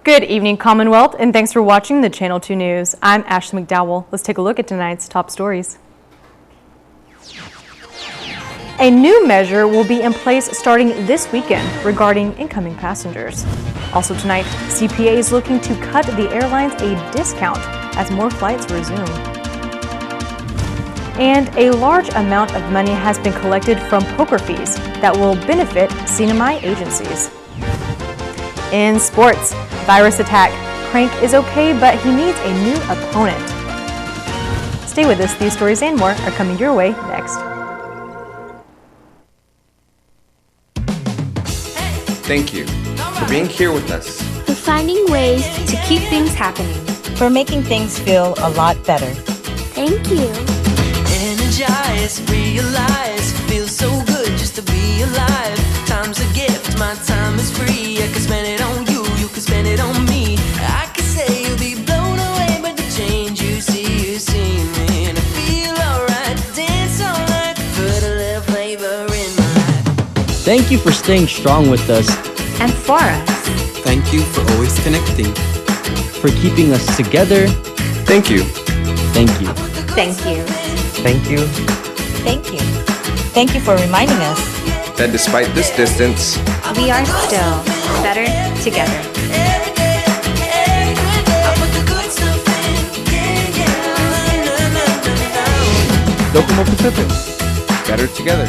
Good evening, Commonwealth, and thanks for watching the Channel 2 News. I'm Ashley McDowell. Let's take a look at tonight's top stories. A new measure will be in place starting this weekend regarding incoming passengers. Also tonight, CPA is looking to cut the airlines a discount as more flights resume. And a large amount of money has been collected from poker fees that will benefit CNMI Agencies. In sports, virus attack. Crank is okay, but he needs a new opponent. Stay with us. These stories and more are coming your way next. Thank you for being here with us. For finding ways to keep things happening. For making things feel a lot better. Thank you. Energize, realize, feels so good just to be alive. Time's a gift, my time is free. I can spend it on you, you can spend it on me. I can say you'll be blown away by the change you see me. And I feel alright, dance all night, put a little flavor in my life. Thank you for staying strong with us. And for us. Thank you for always connecting. For keeping us together. Thank you. Thank you. Thank you. Thank you. Thank you. Thank you for reminding us that despite this distance, we are still better together. Docomo Pacific, better together.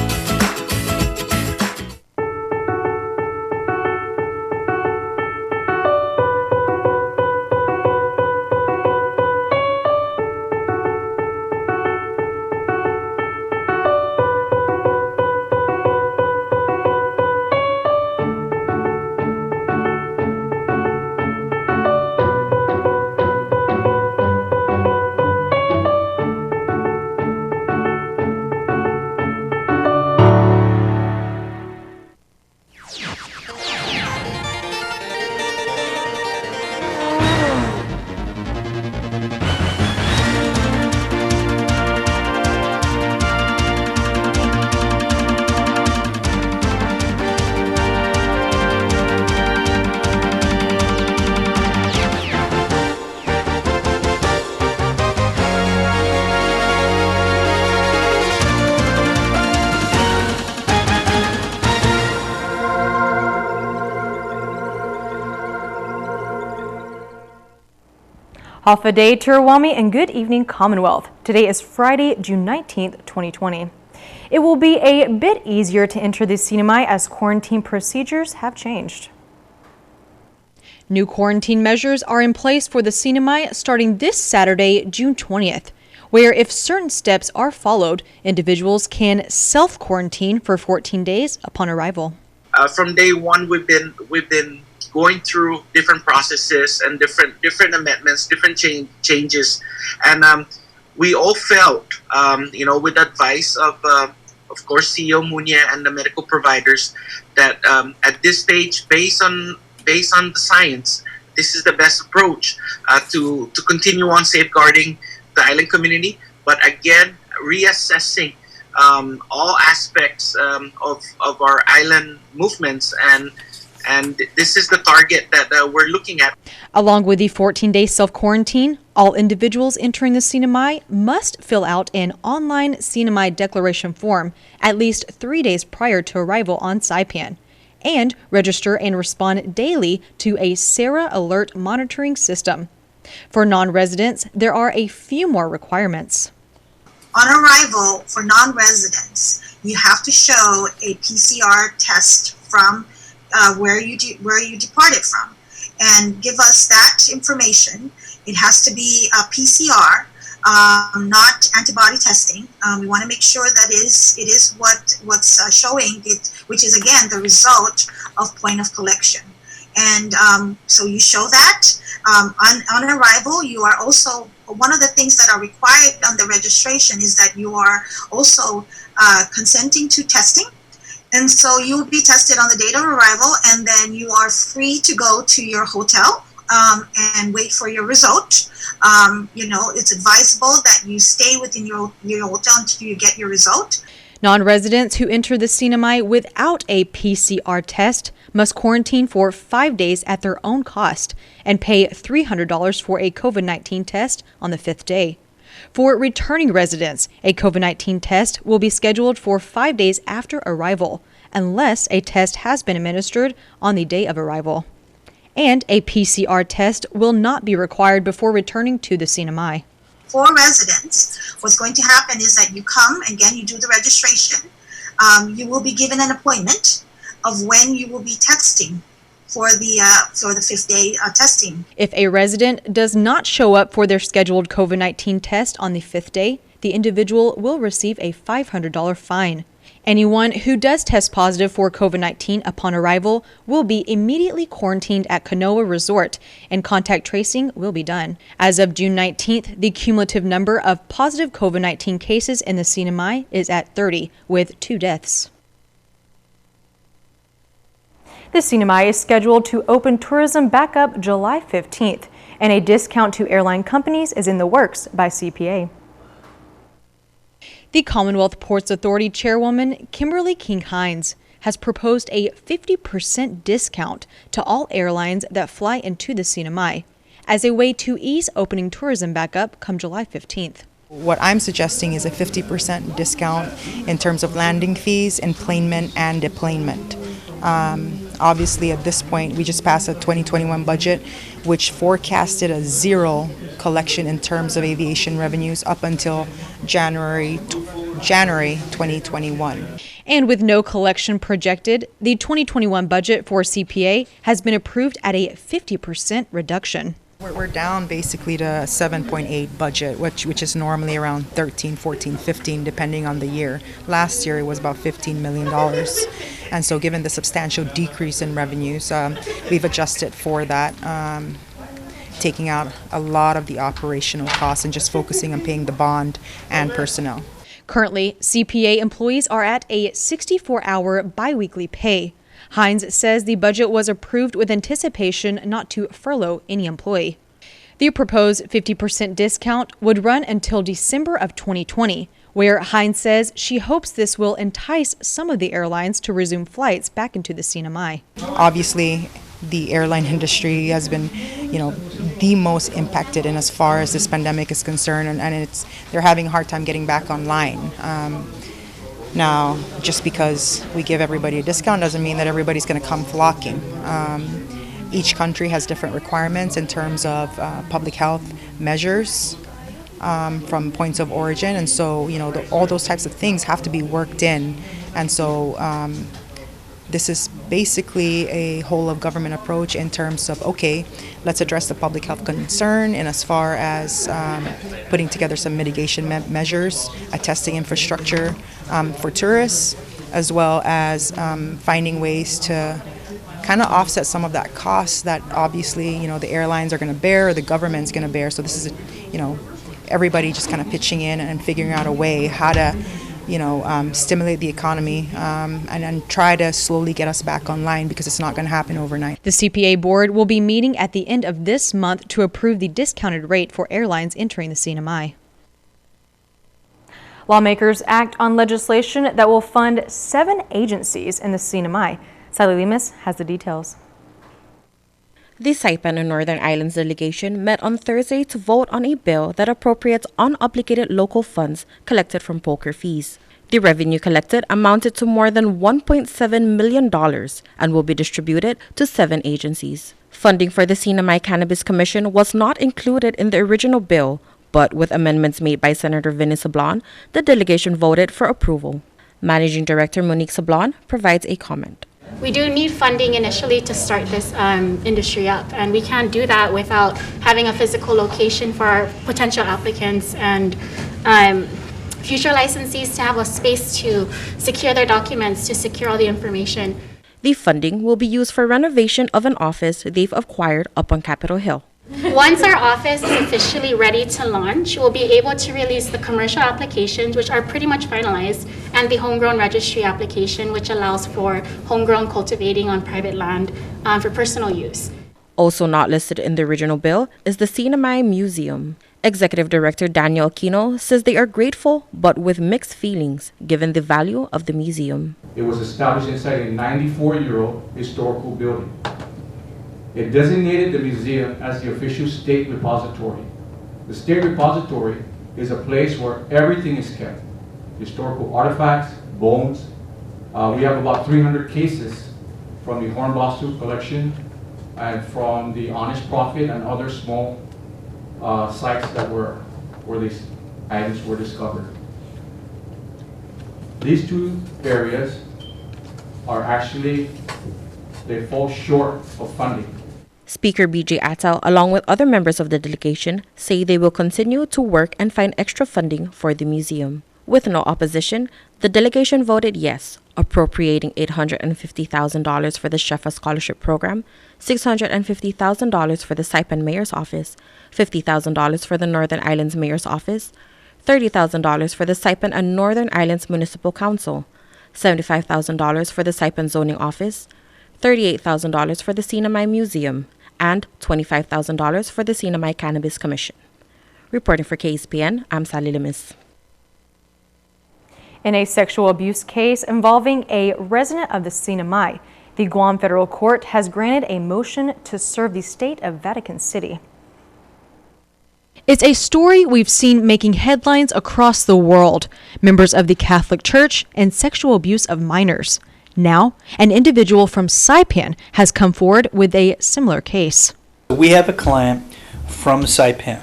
Hafa Day, Tirawami, and good evening, Commonwealth. Today is Friday, June 19th, 2020. It will be a bit easier to enter the CNMI as quarantine procedures have changed. New quarantine measures are in place for the CNMI starting this Saturday, June 20th, where if certain steps are followed, individuals can self-quarantine for 14 days upon arrival. From day one, we've been going through different processes and different amendments, different changes, and we all felt, with advice of course, CEO Munya and the medical providers, that at this stage, based on the science, this is the best approach to continue on safeguarding the island community, but again, reassessing all aspects of our island movements, and this is the target that we're looking at. Along with the 14-day self-quarantine, all individuals entering the CNMI must fill out an online CNMI declaration form at least 3 days prior to arrival on Saipan, and register and respond daily to a SARA alert monitoring system. For non-residents, there are a few more requirements. On arrival for non-residents, you have to show a PCR test from where you departed from, and give us that information. It has to be a PCR, not antibody testing. We want to make sure that it is what's showing it, which is again the result of point of collection. And so you show that on arrival. You are also, one of the things that are required on the registration is that you are also consenting to testing. And so you will be tested on the date of arrival, and then you are free to go to your hotel and wait for your result. It's advisable that you stay within your hotel until you get your result. Non-residents who enter the CNMI without a PCR test must quarantine for 5 days at their own cost and pay $300 for a COVID-19 test on the 5th day. For returning residents, a COVID-19 test will be scheduled for 5 days after arrival, unless a test has been administered on the day of arrival. And a PCR test will not be required before returning to the CNMI. For residents, what's going to happen is that you come, again, you do the registration. You will be given an appointment of when you will be testing for the 5th day testing. If a resident does not show up for their scheduled COVID-19 test on the 5th day, the individual will receive a $500 fine. Anyone who does test positive for COVID-19 upon arrival will be immediately quarantined at Kanoa Resort, and contact tracing will be done. As of June 19th, the cumulative number of positive COVID-19 cases in the CNMI is at 30, with 2 deaths. The CNMI is scheduled to open tourism back up July 15th, and a discount to airline companies is in the works by CPA. The Commonwealth Ports Authority Chairwoman Kimberly King-Hines has proposed a 50% discount to all airlines that fly into the CNMI as a way to ease opening tourism back up come July 15th. What I'm suggesting is a 50% discount in terms of landing fees, enplanement, and deplanement. Obviously, at this point, we just passed a 2021 budget, which forecasted a zero collection in terms of aviation revenues up until January 2021. And with no collection projected, the 2021 budget for CPA has been approved at a 50% reduction. We're down basically to 7.8 budget, which is normally around 13, 14, 15, depending on the year. Last year it was about $15 million. And so given the substantial decrease in revenues, we've adjusted for that, taking out a lot of the operational costs and just focusing on paying the bond and personnel. Currently, CPA employees are at a 64-hour biweekly pay. Hines says the budget was approved with anticipation not to furlough any employee. The proposed 50% discount would run until December of 2020, where Hines says she hopes this will entice some of the airlines to resume flights back into the CNMI. Obviously, the airline industry has been, the most impacted in as far as this pandemic is concerned, and they're having a hard time getting back online. Now, just because we give everybody a discount doesn't mean that everybody's going to come flocking. Each country has different requirements in terms of public health measures from points of origin, and so all those types of things have to be worked in. And so this is basically a whole of government approach in terms of, okay, let's address the public health concern in as far as putting together some mitigation measures, a testing infrastructure for tourists, as well as finding ways to kind of offset some of that cost that obviously, the airlines are going to bear or the government's going to bear. So this is, everybody just kind of pitching in and figuring out a way how to stimulate the economy and try to slowly get us back online, because it's not going to happen overnight. The CPA board will be meeting at the end of this month to approve the discounted rate for airlines entering the CNMI. Lawmakers act on legislation that will fund 7 agencies in the CNMI. Sally Lemus has the details. The Saipan and Northern Islands delegation met on Thursday to vote on a bill that appropriates unobligated local funds collected from poker fees. The revenue collected amounted to more than $1.7 million and will be distributed to 7 agencies. Funding for the CNMI Cannabis Commission was not included in the original bill, but with amendments made by Senator Vinnie Sablon, the delegation voted for approval. Managing Director Monique Sablon provides a comment. We do need funding initially to start this industry up, and we can't do that without having a physical location for our potential applicants and future licensees to have a space to secure their documents, to secure all the information. The funding will be used for renovation of an office they've acquired up on Capitol Hill. Once our office is officially ready to launch, we'll be able to release the commercial applications, which are pretty much finalized, and the homegrown registry application, which allows for homegrown cultivating on private land for personal use. Also not listed in the original bill is the CNMI Museum. Executive Director Daniel Aquino says they are grateful but with mixed feelings given the value of the museum. It was established inside a 94-year-old historical building. It designated the museum as the official state repository. The state repository is a place where everything is kept. Historical artifacts, bones. We have about 300 cases from the Hornbostel collection and from the Honest Prophet and other small sites that were where these items were discovered. These two areas are actually, they fall short of funding. Speaker B.J. Attal, along with other members of the delegation, say they will continue to work and find extra funding for the museum. With no opposition, the delegation voted yes, appropriating $850,000 for the Shefa Scholarship Program, $650,000 for the Saipan Mayor's Office, $50,000 for the Northern Islands Mayor's Office, $30,000 for the Saipan and Northern Islands Municipal Council, $75,000 for the Saipan Zoning Office, $38,000 for the CNMI Museum, and $25,000 for the CNMI Cannabis Commission. Reporting for KSPN, I'm Sally Limis. In a sexual abuse case involving a resident of the CNMI, the Guam Federal Court has granted a motion to serve the state of Vatican City. It's a story we've seen making headlines across the world. Members of the Catholic Church and sexual abuse of minors. Now, an individual from Saipan has come forward with a similar case. We have a client from Saipan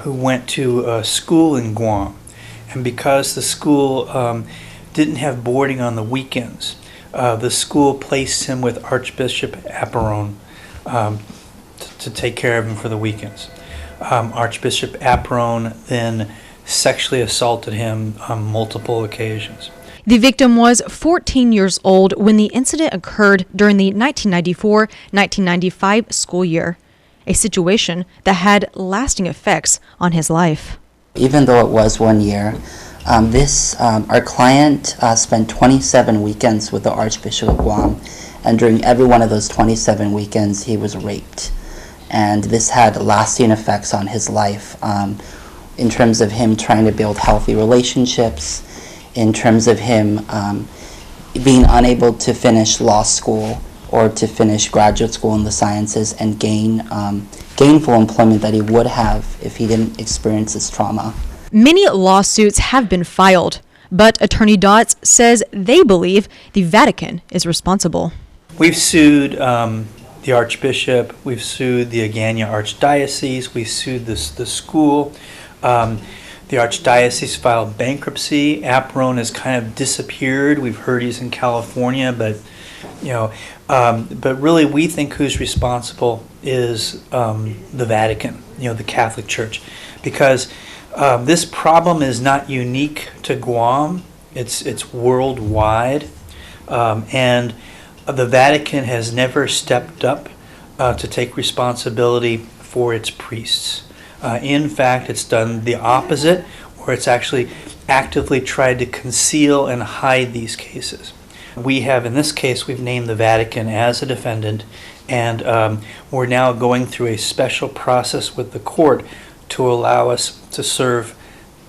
who went to a school in Guam. And because the school didn't have boarding on the weekends, the school placed him with Archbishop Aparone to take care of him for the weekends. Archbishop Aparone then sexually assaulted him on multiple occasions. The victim was 14 years old when the incident occurred during the 1994-1995 school year, a situation that had lasting effects on his life. Even though it was 1 year, our client spent 27 weekends with the Archbishop of Guam, and during every one of those 27 weekends he was raped. And this had lasting effects on his life in terms of him trying to build healthy relationships, in terms of him being unable to finish law school or to finish graduate school in the sciences and gainful employment that he would have if he didn't experience this trauma. Many lawsuits have been filed, but Attorney Dotz says they believe the Vatican is responsible. We've sued the Archbishop, we've sued the Agana Archdiocese, we've sued the school. The Archdiocese filed bankruptcy. Aparone has kind of disappeared. We've heard he's in California, but but really we think who's responsible is the Vatican, the Catholic Church, because this problem is not unique to Guam. It's worldwide, and the Vatican has never stepped up to take responsibility for its priests. In fact, it's done the opposite, where it's actually actively tried to conceal and hide these cases. We have, in this case, we've named the Vatican as a defendant, and we're now going through a special process with the court to allow us to serve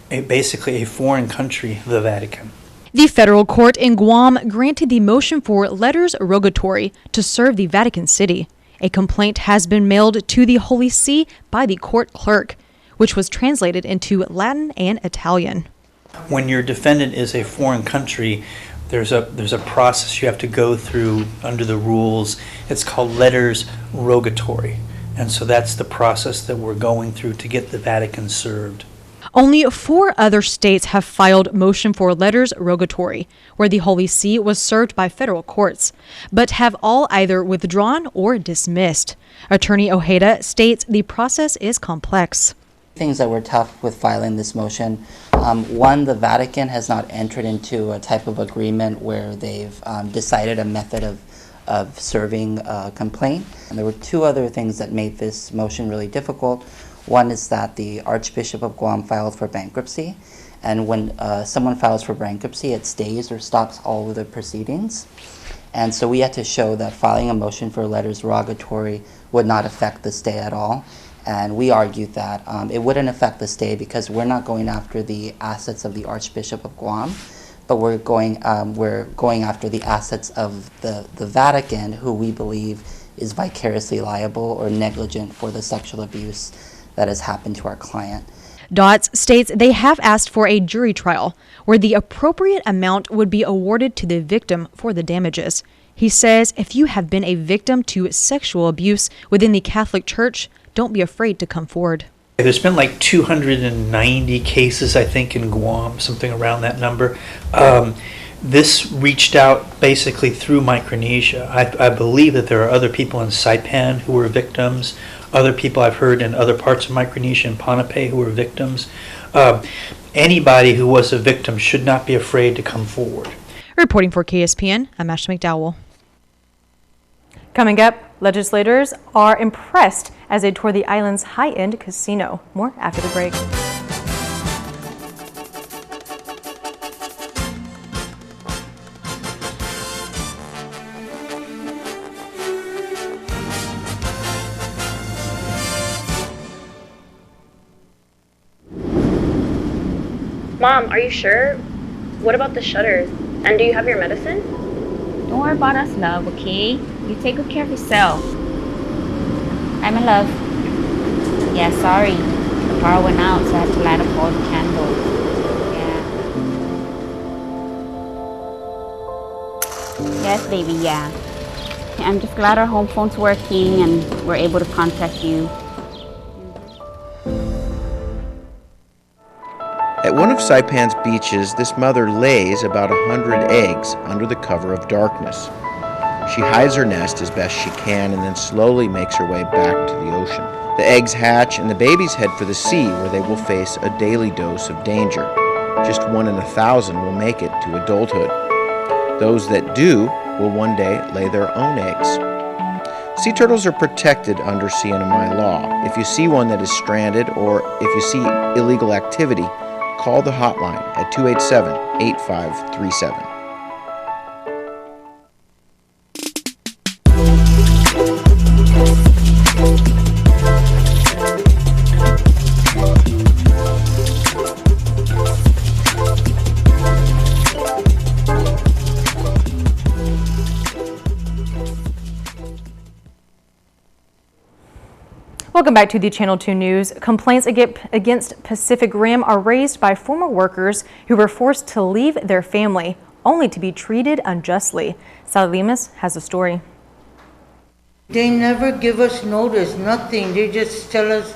basically a foreign country, the Vatican. The federal court in Guam granted the motion for letters rogatory to serve the Vatican City. A complaint has been mailed to the Holy See by the court clerk, which was translated into Latin and Italian. When your defendant is a foreign country, there's a process you have to go through under the rules. It's called letters rogatory. And so that's the process that we're going through to get the Vatican served. Only 4 other states have filed motion for letters rogatory, where the Holy See was served by federal courts, but have all either withdrawn or dismissed. Attorney Ojeda states the process is complex. Things that were tough with filing this motion. One, the Vatican has not entered into a type of agreement where they've decided a method of serving a complaint. And there were 2 other things that made this motion really difficult. One is that the Archbishop of Guam filed for bankruptcy, and when someone files for bankruptcy, it stays or stops all of the proceedings. And so we had to show that filing a motion for letters rogatory would not affect the stay at all. And we argued that it wouldn't affect the stay because we're not going after the assets of the Archbishop of Guam, but we're going after the assets of the Vatican, who we believe is vicariously liable or negligent for the sexual abuse that has happened to our client. Dotz states they have asked for a jury trial where the appropriate amount would be awarded to the victim for the damages. He says if you have been a victim to sexual abuse within the Catholic Church, don't be afraid to come forward. There's been like 290 cases, I think, in Guam, something around that number. This reached out basically through Micronesia. I believe that there are other people in Saipan who were victims, other people I've heard in other parts of Micronesia and Ponape who were victims. Anybody who was a victim should not be afraid to come forward. Reporting for KSPN, I'm Ashley McDowell. Coming up, legislators are impressed as they tour the island's high-end casino. More after the break. Mom, are you sure? What about the shutters? And do you have your medicine? Don't worry about us, love, okay? You take good care of yourself. I'm in love. Yeah, sorry. The power went out, so I had to light up all the candles. Yeah. Yes, baby, yeah. I'm just glad our home phone's working and we're able to contact you. At one of Saipan's beaches, this mother lays about 100 eggs under the cover of darkness. She hides her nest as best she can and then slowly makes her way back to the ocean. The eggs hatch and the babies head for the sea, where they will face a daily dose of danger. Just 1 in 1,000 will make it to adulthood. Those that do will one day lay their own eggs. Sea turtles are protected under CNMI law. If you see one that is stranded or if you see illegal activity, call the hotline at 287-8537. Welcome back to the Channel 2 News. Complaints against Pacific Rim are raised by former workers who were forced to leave their family only to be treated unjustly. Sally Lemus has a story. They never give us notice, nothing. They just tell us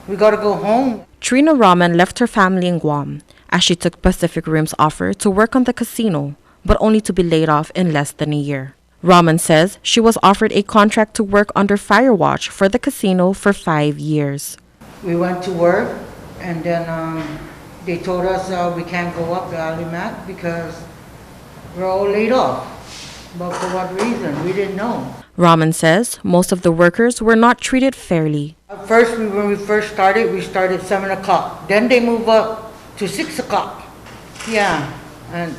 we gotta go home. Trina Rahman left her family in Guam as she took Pacific Rim's offer to work on the casino, but only to be laid off in less than a year. Rahman says she was offered a contract to work under fire watch for the casino for 5 years. We went to work and then they told us we can't go up the Alimat because we're all laid off. But for what reason? We didn't know. Rahman says most of the workers were not treated fairly. At first, when we first started, we started 7 o'clock. Then they moved up to 6 o'clock. Yeah, and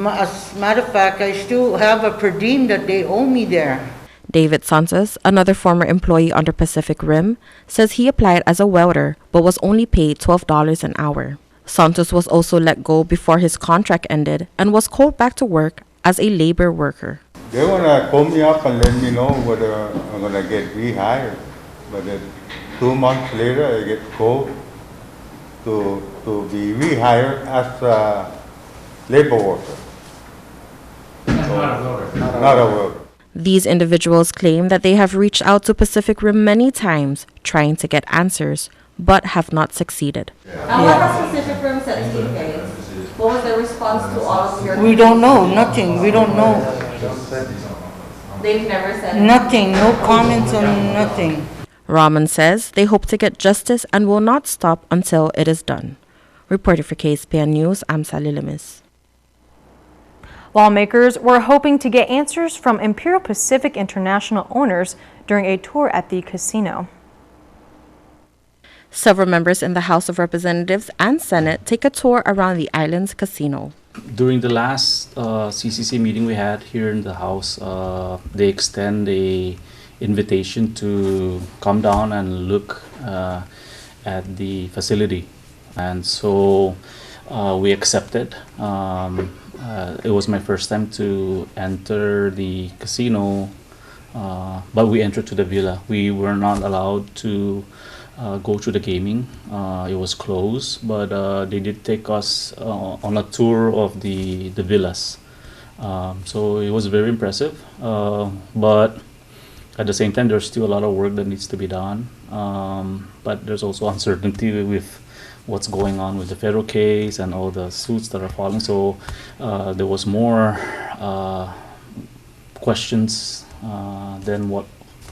as a matter of fact, I still have a per diem that they owe me there. David Santos, another former employee under Pacific Rim, says he applied as a welder but was only paid $12 an hour. Santos was also let go before his contract ended and was called back to work as a labor worker. They want to call me up and let me know whether I'm going to get rehired. But then 2 months later, I get called to be rehired as a labor worker. Not a welder. These individuals claim that they have reached out to Pacific Rim many times trying to get answers, but have not succeeded. And what has Pacific Rim said to you guys? What was their response to all of your... We don't know, nothing, we don't know. They've never said... Nothing, no comments on nothing. Rahman says they hope to get justice and will not stop until it is done. Reporting for KSPN News, I'm Sally Lemus. Lawmakers were hoping to get answers from Imperial Pacific International owners during a tour at the casino. Several members in the House of Representatives and Senate take a tour around the island's casino. During the last CCC meeting we had here in the House, they extend a invitation to come down and look at the facility. And so we accepted. It was my first time to enter the casino, but we entered to the villa. We were not allowed to go to the gaming. It was closed, but they did take us on a tour of the villas. So it was very impressive, but at the same time, there's still a lot of work that needs to be done. But there's also uncertainty with what's going on with the federal case and all the suits that are filing. So there was more questions than what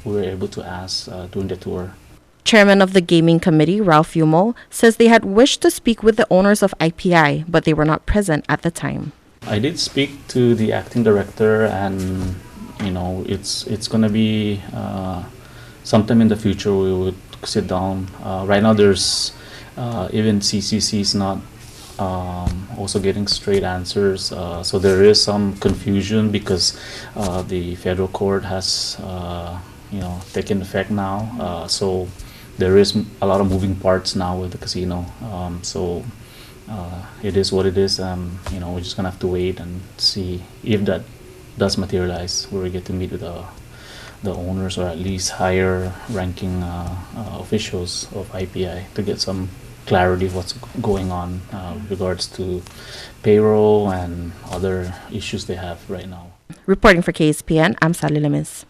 we were able to ask during the tour. Chairman of the Gaming Committee, Ralph Yumo, says they had wished to speak with the owners of IPI, but they were not present at the time. I did speak to the acting director, and it's going to be sometime in the future we would sit down. Right now there's even CCC is not also getting straight answers, so there is some confusion because the federal court has taken effect now, so there is a lot of moving parts now with the casino. It is what it is. We're just gonna have to wait and see if that does materialize, where we get to meet with the owners or at least higher ranking officials of IPI to get some clarity of what's going on with regards to payroll and other issues they have right now. Reporting for KSPN, I'm Sally Lemis.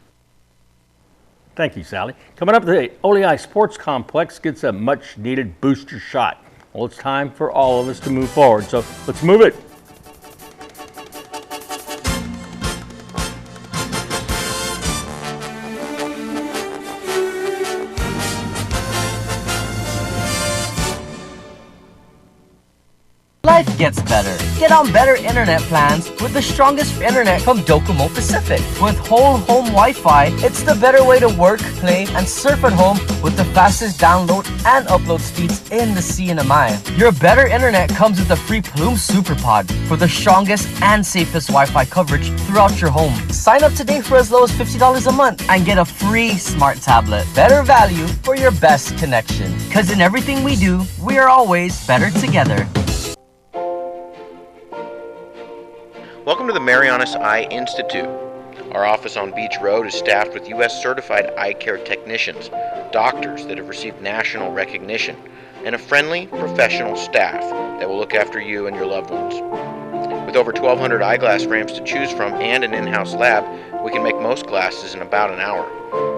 Thank you, Sally. Coming up, the Oleai Sports Complex gets a much-needed booster shot. Well, it's time for all of us to move forward, so let's move it. Life gets better. Get on better internet plans with the strongest internet from Docomo Pacific. With whole home Wi-Fi, it's the better way to work, play, and surf at home with the fastest download and upload speeds in the CNMI. Your better internet comes with the free Plume SuperPod for the strongest and safest Wi-Fi coverage throughout your home. Sign up today for as low as $50 a month and get a free smart tablet. Better value for your best connection. Because in everything we do, we are always better together. Welcome to the Marianas Eye Institute. Our office on Beach Road is staffed with U.S. certified eye care technicians, doctors that have received national recognition, and a friendly, professional staff that will look after you and your loved ones. With over 1,200 eyeglass frames to choose from and an in-house lab, we can make most glasses in about an hour,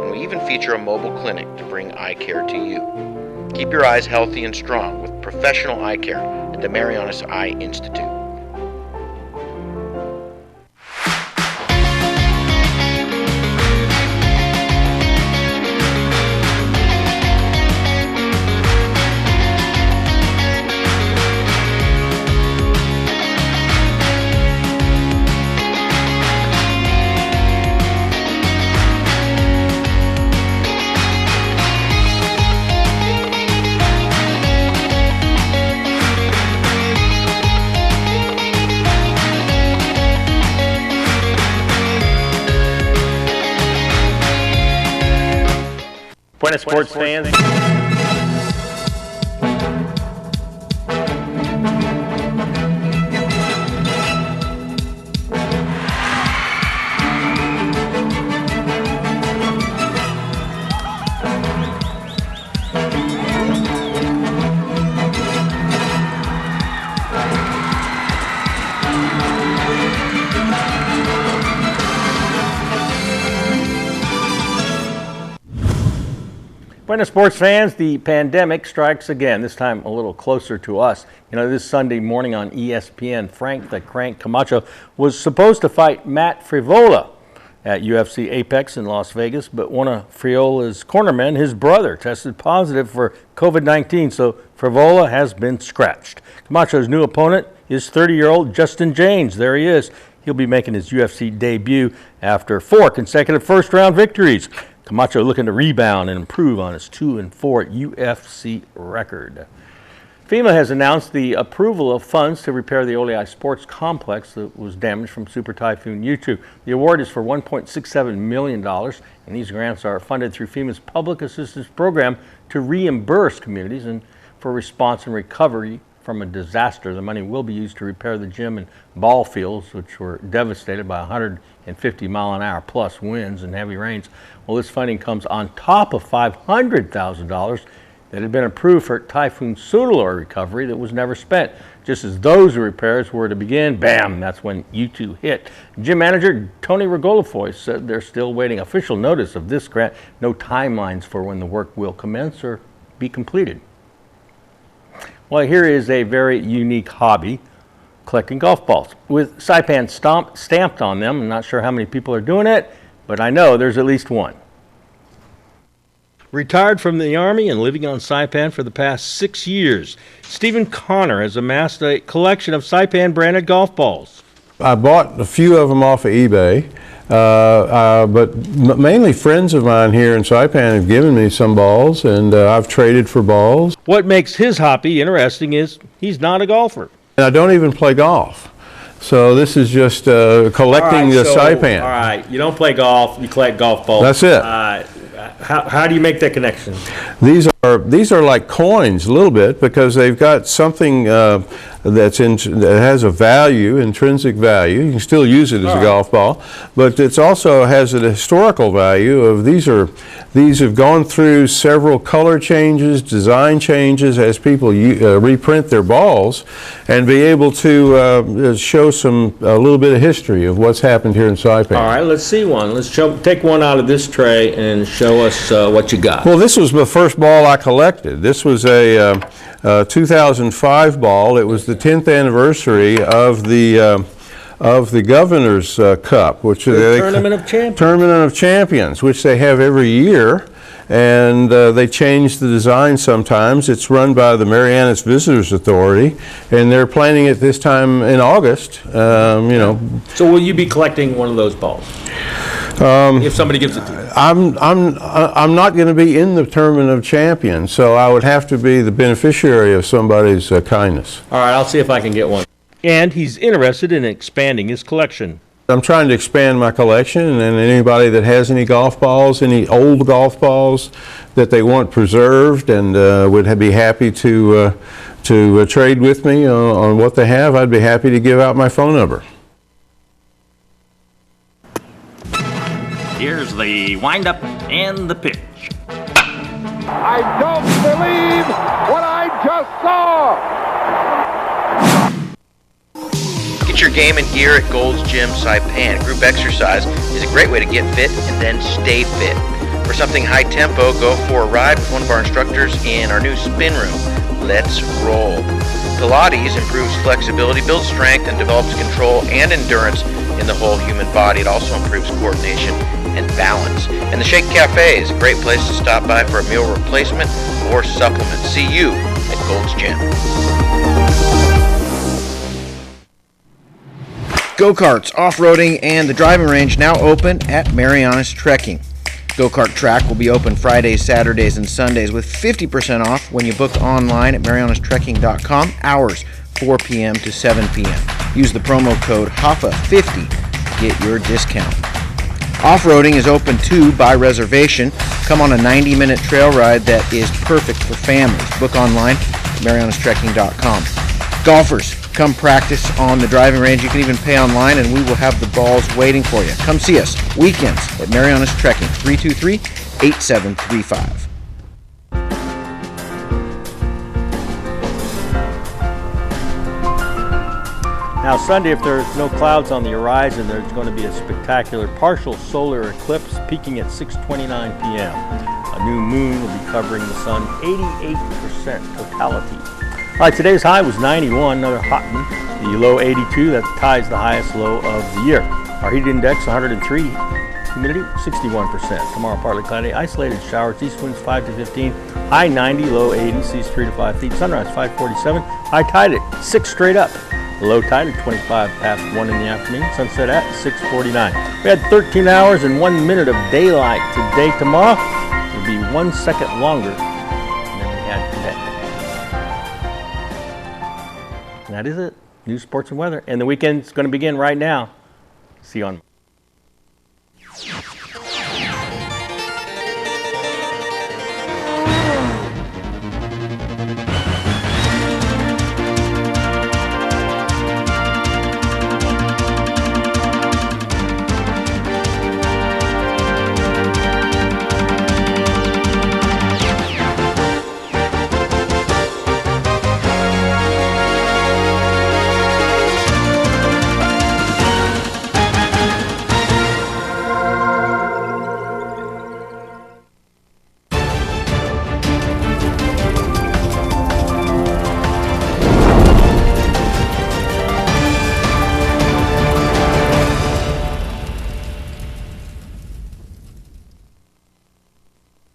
and we even feature a mobile clinic to bring eye care to you. Keep your eyes healthy and strong with professional eye care at the Marianas Eye Institute. Buenas sports fans. Buenas sports fans, the pandemic strikes again, this time a little closer to us. This Sunday morning on ESPN, Frank the Crank Camacho was supposed to fight Matt Frivola at UFC Apex in Las Vegas, but one of Friola's cornermen, his brother, tested positive for COVID-19, so Frivola has been scratched. Camacho's new opponent is 30-year-old Justin James. There he is. He'll be making his UFC debut after 4 consecutive first-round victories. Camacho looking to rebound and improve on his 2-4 UFC record. FEMA has announced the approval of funds to repair the Oleai Sports Complex that was damaged from Super Typhoon U2. The award is for $1.67 million, and these grants are funded through FEMA's Public Assistance Program to reimburse communities and for response and recovery from a disaster. The money will be used to repair the gym and ball fields, which were devastated by 150 mile an hour plus winds and heavy rains. Well, this funding comes on top of $500,000 that had been approved for Typhoon Soudelor recovery that was never spent. Just as those repairs were to begin, bam, that's when U2 hit. Gym manager Tony Regolafoy said they're still waiting official notice of this grant. No timelines for when the work will commence or be completed. Well, here is a very unique hobby, collecting golf balls. With Saipan stamped on them, I'm not sure how many people are doing it, but I know there's at least one. Retired from the Army and living on Saipan for the past 6 years, Stephen Connor has amassed a collection of Saipan branded golf balls. I bought a few of them off of eBay, but mainly friends of mine here in Saipan have given me some balls, and I've traded for balls. What makes his hobby interesting is he's not a golfer. And I don't even play golf. So this is just collecting the Saipan. All right, you don't play golf, you collect golf balls. That's it. How do you make that connection? These are like coins a little bit because they've got something that has a value, intrinsic value. You can still use it as a golf ball, but it also has a historical value of these have gone through several color changes, design changes as people reprint their balls, and be able to show a little bit of history of what's happened here in Saipan. All right, let's see one. Let's take one out of this tray and show us what you got. Well, this was the first ball I collected. This was a 2005 ball. It was the 10th anniversary of the Governor's Cup, which is the Tournament of Champions, which they have every year, and they change the design sometimes. It's run by the Marianas Visitors Authority, and they're planning it this time in August. So will you be collecting one of those balls? If somebody gives it to you. I'm not going to be in the Tournament of Champions, so I would have to be the beneficiary of somebody's kindness. All right, I'll see if I can get one. And he's interested in expanding his collection. I'm trying to expand my collection, and anybody that has any golf balls, any old golf balls that they want preserved and would be happy to trade with me on what they have, I'd be happy to give out my phone number. Here's the windup and the pitch. I don't believe what I just saw. Get your game and gear at Gold's Gym Saipan. Group exercise is a great way to get fit and then stay fit. For something high tempo, go for a ride with one of our instructors in our new spin room. Let's roll. Pilates improves flexibility, builds strength, and develops control and endurance in the whole human body. It also improves coordination and balance. And the Shake Cafe is a great place to stop by for a meal replacement or supplement. See you at Gold's Gym. Go-karts, off-roading, and the driving range now open at Marianas Trekking. Go-kart track will be open Fridays, Saturdays, and Sundays with 50% off when you book online at marianastrekking.com, hours 4 p.m. to 7 p.m. Use the promo code HAFA50 to get your discount. Off-roading is open too by reservation. Come on a 90-minute trail ride that is perfect for families. Book online at marianastrekking.com. Golfers, come practice on the driving range. You can even pay online, and we will have the balls waiting for you. Come see us weekends at Marianas Trekking, 323-8735. Now Sunday, if there's no clouds on the horizon, there's going to be a spectacular partial solar eclipse peaking at 6:29 p.m. A new moon will be covering the sun 88% totality. All right, today's high was 91, another hot one. The low 82, that ties the highest low of the year. Our heat index 103, humidity 61%. Tomorrow partly cloudy, isolated showers, east winds 5 to 15, high 90, low 80, seas 3 to 5 feet. Sunrise 5:47, high tide at 6 straight up. The low tide at 25 past 1 in the afternoon, sunset at 6:49. We had 13 hours and 1 minute of daylight today. Tomorrow will be 1 second longer than we had today. that is it. News, sports, and weather. And the weekend's going to begin right now. See you on